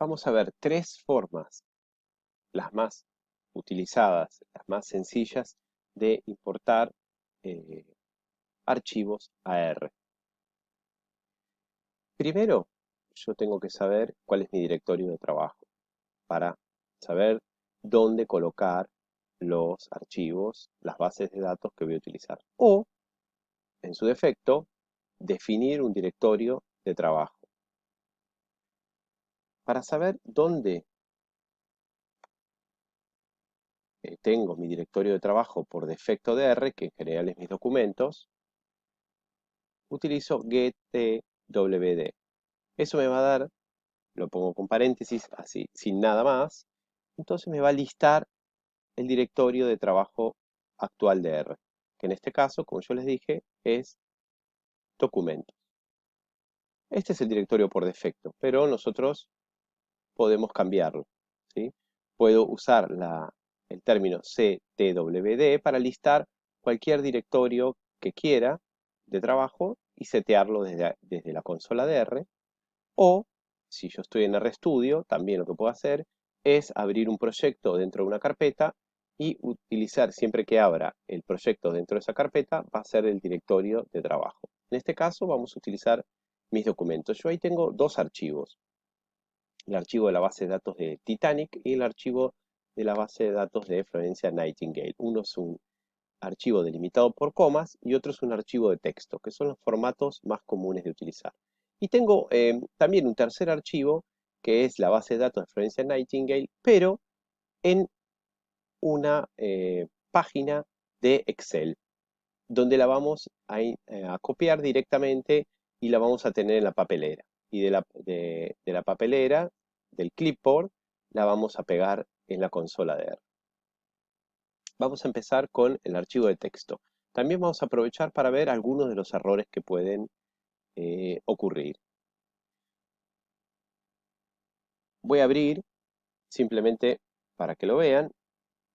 vamos a ver tres formas, las más utilizadas, las más sencillas, de importar eh, archivos a R. Primero, yo tengo que saber cuál es mi directorio de trabajo para saber dónde colocar los archivos, las bases de datos que voy a utilizar. O, en su defecto, definir un directorio de trabajo. Para saber dónde tengo mi directorio de trabajo por defecto de R, que en general es mis documentos, utilizo getTWD. Eso me va a dar, lo pongo con paréntesis, así, sin nada más, entonces me va a listar el directorio de trabajo actual de R, que en este caso, como yo les dije, es documentos. Este es el directorio por defecto, pero nosotros podemos cambiarlo, ¿sí? Puedo usar el término ctwd para listar cualquier directorio que quiera de trabajo y setearlo desde la consola de R. O, si yo estoy en RStudio, también lo que puedo hacer es abrir un proyecto dentro de una carpeta y utilizar, siempre que abra el proyecto dentro de esa carpeta, va a ser el directorio de trabajo. En este caso vamos a utilizar mis documentos. Yo ahí tengo dos archivos. El archivo de la base de datos de Titanic y el archivo de la base de datos de Florence Nightingale. Uno es un archivo delimitado por comas y otro es un archivo de texto, que son los formatos más comunes de utilizar. Y tengo también un tercer archivo, que es la base de datos de Florence Nightingale, pero en una página de Excel, donde la vamos a copiar directamente y la vamos a tener en la papelera. Y de la papelera, del clipboard, la vamos a pegar en la consola de R. Vamos a empezar con el archivo de texto. También vamos a aprovechar para ver algunos de los errores que pueden ocurrir. Voy a abrir, simplemente para que lo vean,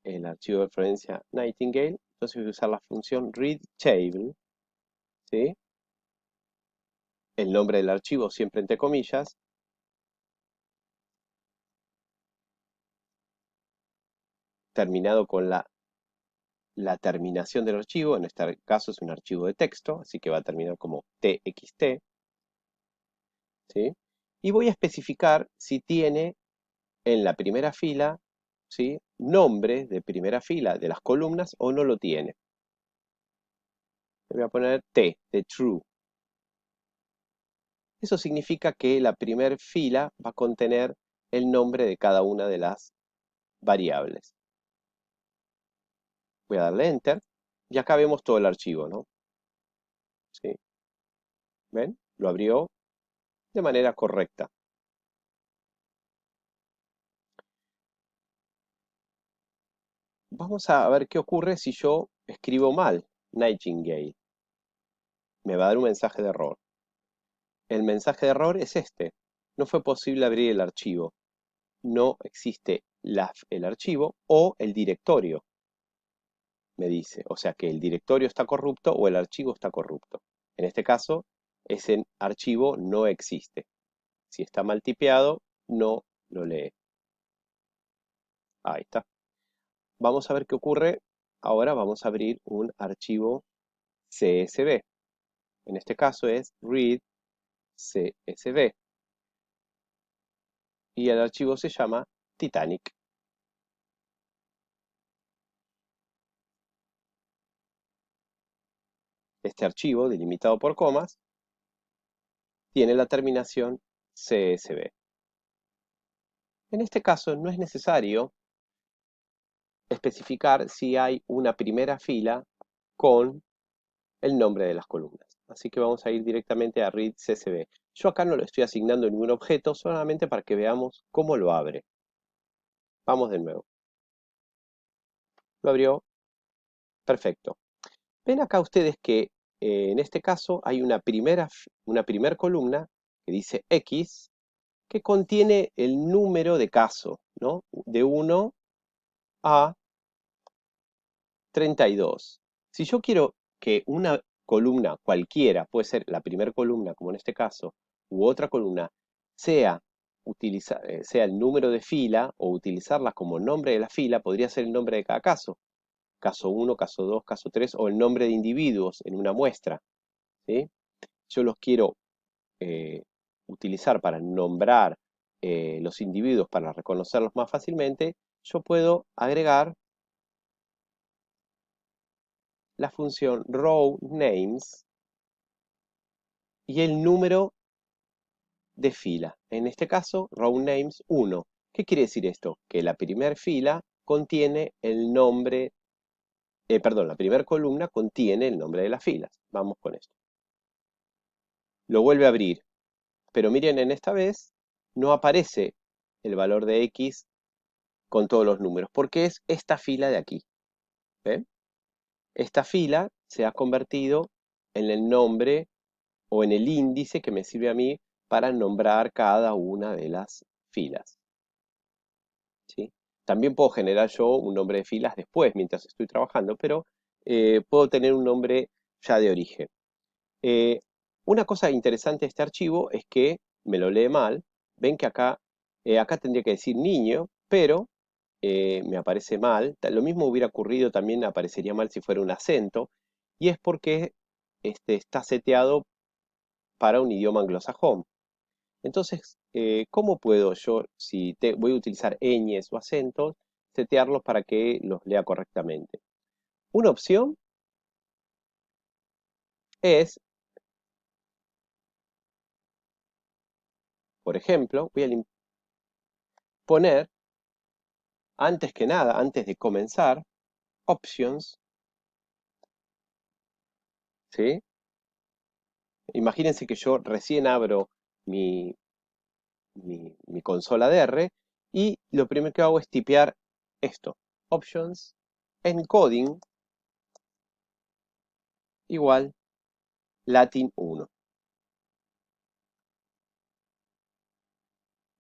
el archivo de Florence Nightingale. Entonces voy a usar la función readTable, ¿sí? El nombre del archivo siempre entre comillas. Terminado con la terminación del archivo, en este caso es un archivo de texto, así que va a terminar como txt, ¿sí? Y voy a especificar si tiene en la primera fila, ¿sí?, nombre de primera fila de las columnas o no lo tiene. Le voy a poner T, de true. Eso significa que la primera fila va a contener el nombre de cada una de las variables. Voy a darle Enter y acá vemos todo el archivo, ¿no? ¿Sí? ¿Ven? Lo abrió de manera correcta. Vamos a ver qué ocurre si yo escribo mal Nightingale. Me va a dar un mensaje de error. El mensaje de error es este. No fue posible abrir el archivo. No existe el archivo o el directorio, me dice. O sea que el directorio está corrupto o el archivo está corrupto. En este caso, ese archivo no existe. Si está mal tipeado, no lo lee. Ahí está. Vamos a ver qué ocurre. Ahora vamos a abrir un archivo CSV. En este caso es read CSV. Y el archivo se llama Titanic. Este archivo, delimitado por comas, tiene la terminación CSV. En este caso no es necesario especificar si hay una primera fila con el nombre de las columnas. Así que vamos a ir directamente a read CSV. Yo acá no le estoy asignando ningún objeto, solamente para que veamos cómo lo abre. Vamos de nuevo. Lo abrió. Perfecto. Ven acá ustedes que en este caso hay una primera columna que dice X, que contiene el número de caso, ¿no? De 1 a 32. Si yo quiero que una columna cualquiera, puede ser la primera columna, como en este caso, u otra columna, sea sea el número de fila o utilizarlas como nombre de la fila, podría ser el nombre de cada caso. Caso 1, caso 2, caso 3, o el nombre de individuos en una muestra, ¿sí? Yo los quiero utilizar para nombrar los individuos, para reconocerlos más fácilmente, yo puedo agregar la función rowNames y el número de fila. En este caso, rowNames 1. ¿Qué quiere decir esto? Que la primera fila contiene el nombre, perdón, la primera columna contiene el nombre de las filas. Vamos con esto. Lo vuelve a abrir, pero miren, en esta vez no aparece el valor de X con todos los números, porque es esta fila de aquí. ¿Ven? Esta fila se ha convertido en el nombre o en el índice que me sirve a mí para nombrar cada una de las filas. ¿Sí? También puedo generar yo un nombre de filas después, mientras estoy trabajando, pero puedo tener un nombre ya de origen. Una cosa interesante de este archivo es que me lo lee mal. Ven que acá tendría que decir niño, pero me aparece mal. Lo mismo hubiera ocurrido, también aparecería mal si fuera un acento, y es porque está seteado para un idioma anglosajón. Entonces, ¿cómo puedo yo, si voy a utilizar ñes o acentos, setearlos para que los lea correctamente? Una opción es, por ejemplo, voy a poner, antes que nada, antes de comenzar, options, ¿sí? Imagínense que yo recién abro mi, mi consola de R y lo primero que hago es tipear esto, options, encoding igual Latin 1.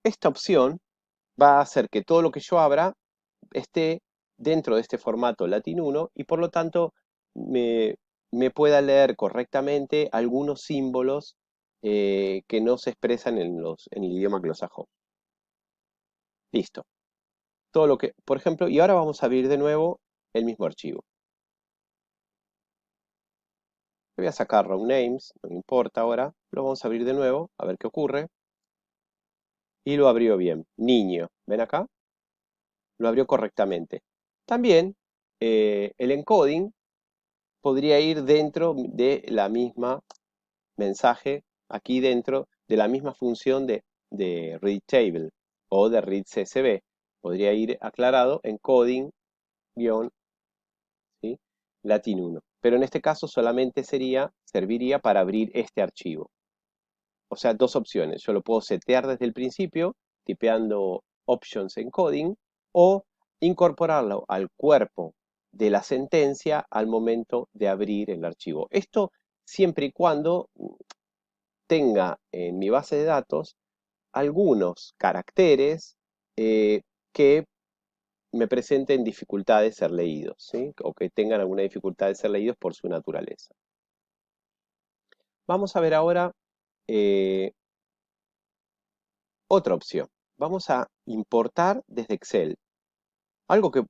Esta opción va a hacer que todo lo que yo abra esté dentro de este formato Latin 1 y por lo tanto me, me pueda leer correctamente algunos símbolos que no se expresan en el idioma anglosajón. Listo. Todo lo que, por ejemplo, y ahora vamos a abrir de nuevo el mismo archivo. Voy a sacar row names, no me importa ahora, lo vamos a abrir de nuevo, a ver qué ocurre. Y lo abrió bien. Niño, ¿ven acá? Lo abrió correctamente. También el encoding podría ir dentro de la misma mensaje, aquí dentro de la misma función de read table o de read csv. Podría ir aclarado encoding guión, ¿sí? Latin 1. Pero en este caso solamente serviría para abrir este archivo. O sea, dos opciones. Yo lo puedo setear desde el principio, tipeando options encoding, o incorporarlo al cuerpo de la sentencia al momento de abrir el archivo. Esto siempre y cuando tenga en mi base de datos algunos caracteres que me presenten dificultades de ser leídos, ¿sí? O que tengan alguna dificultad de ser leídos por su naturaleza. Vamos a ver ahora otra opción. Vamos a importar desde Excel. Algo que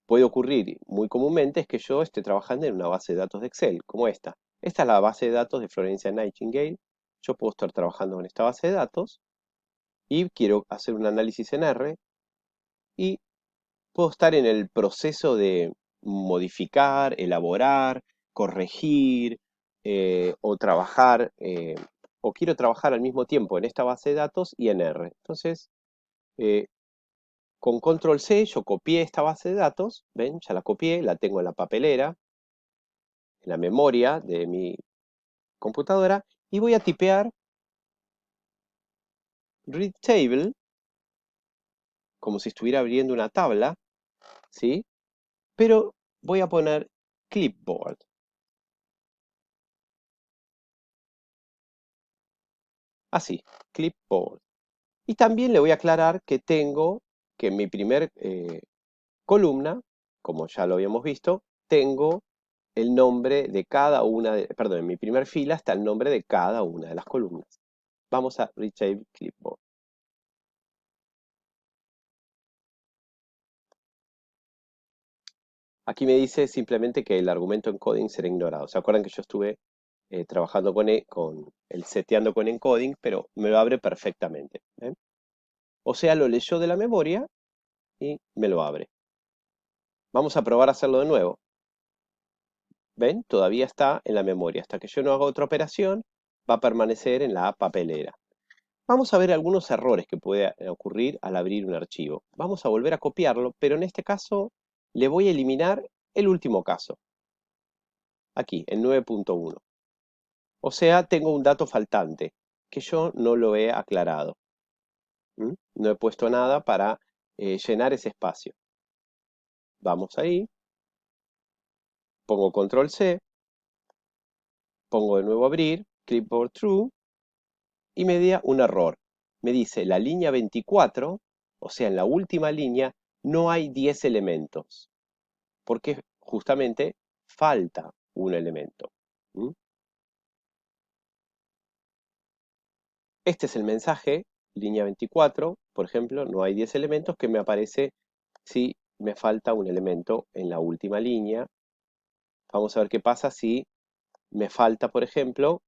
puede ocurrir muy comúnmente es que yo esté trabajando en una base de datos de Excel, como esta. Esta es la base de datos de Florencia Nightingale. Yo puedo estar trabajando en esta base de datos y quiero hacer un análisis en R y puedo estar en el proceso de modificar, elaborar, corregir o trabajar, o quiero trabajar al mismo tiempo en esta base de datos y en R. Entonces, eh, con control C yo copié esta base de datos, ven, ya la copié, la tengo en la papelera, en la memoria de mi computadora, y voy a tipear read table, como si estuviera abriendo una tabla, ¿sí? Pero voy a poner clipboard. Así, clipboard. Y también le voy a aclarar que tengo que en mi primer columna, como ya lo habíamos visto, tengo el nombre de cada una perdón, en mi primer fila está el nombre de cada una de las columnas. Vamos a Reshape Clipboard. Aquí me dice simplemente que el argumento encoding será ignorado. ¿Se acuerdan que yo estuve trabajando con el seteando con encoding, pero me lo abre perfectamente? ¿Ven? O sea, lo leyó de la memoria y me lo abre. Vamos a probar a hacerlo de nuevo. ¿Ven? Todavía está en la memoria. Hasta que yo no haga otra operación, va a permanecer en la papelera. Vamos a ver algunos errores que pueden ocurrir al abrir un archivo. Vamos a volver a copiarlo, pero en este caso le voy a eliminar el último caso. Aquí, el 9.1. O sea, tengo un dato faltante, que yo no lo he aclarado. No he puesto nada para llenar ese espacio. Vamos ahí, pongo control C, pongo de nuevo abrir, clipboard true, y me da un error. Me dice la línea 24, o sea, en la última línea, no hay 10 elementos, porque justamente falta un elemento. Este es el mensaje, línea 24, por ejemplo, no hay 10 elementos, que me aparece si me falta un elemento en la última línea. Vamos a ver qué pasa si me falta, por ejemplo,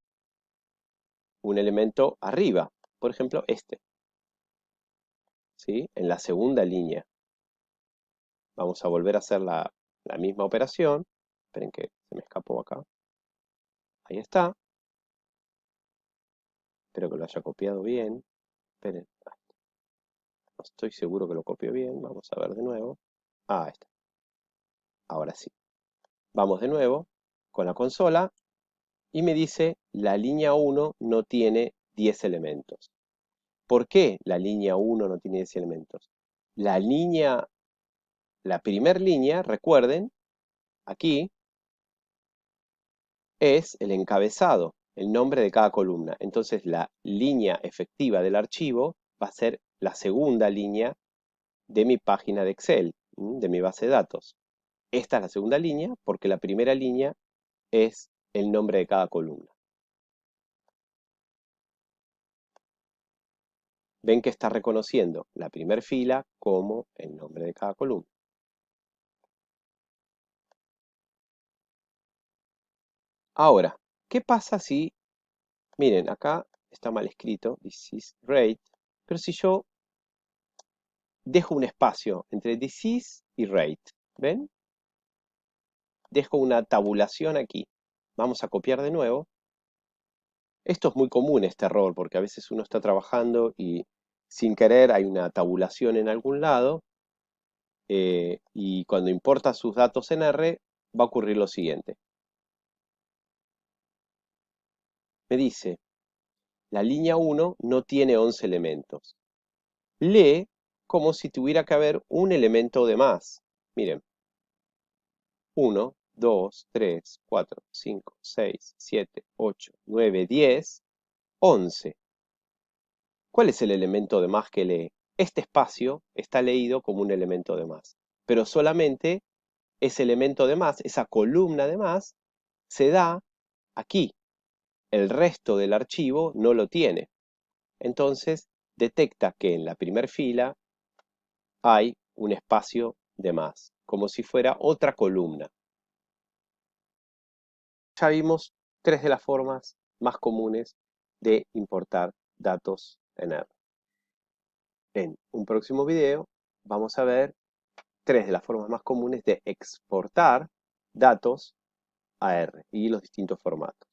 un elemento arriba, por ejemplo, este, ¿sí? En la segunda línea. Vamos a volver a hacer la misma operación. Esperen que se me escapó acá. Ahí está. Espero que lo haya copiado bien. Esperen. No estoy seguro que lo copio bien. Vamos a ver de nuevo. Ah, ahí está. Ahora sí. Vamos de nuevo con la consola y me dice la línea 1 no tiene 10 elementos. ¿Por qué la línea 1 no tiene 10 elementos? La primer línea, recuerden, aquí es el encabezado, el nombre de cada columna. Entonces la línea efectiva del archivo va a ser la segunda línea de mi página de Excel, de mi base de datos. Esta es la segunda línea porque la primera línea es el nombre de cada columna. Ven que está reconociendo la primera fila como el nombre de cada columna. Ahora, ¿qué pasa si, miren, acá está mal escrito, this is rate, pero si yo dejo un espacio entre this is y rate, ¿ven? Dejo una tabulación aquí. Vamos a copiar de nuevo. Esto es muy común, este error, porque a veces uno está trabajando y sin querer hay una tabulación en algún lado, y cuando importa sus datos en R, va a ocurrir lo siguiente. Me dice, la línea 1 no tiene 11 elementos. Lee como si tuviera que haber un elemento de más. Miren, 1, 2, 3, 4, 5, 6, 7, 8, 9, 10, 11. ¿Cuál es el elemento de más que lee? Este espacio está leído como un elemento de más, pero solamente ese elemento de más, esa columna de más, se da aquí. El resto del archivo no lo tiene. Entonces, detecta que en la primera fila hay un espacio de más, como si fuera otra columna. Ya vimos tres de las formas más comunes de importar datos en R. En un próximo video vamos a ver tres de las formas más comunes de exportar datos a R y los distintos formatos.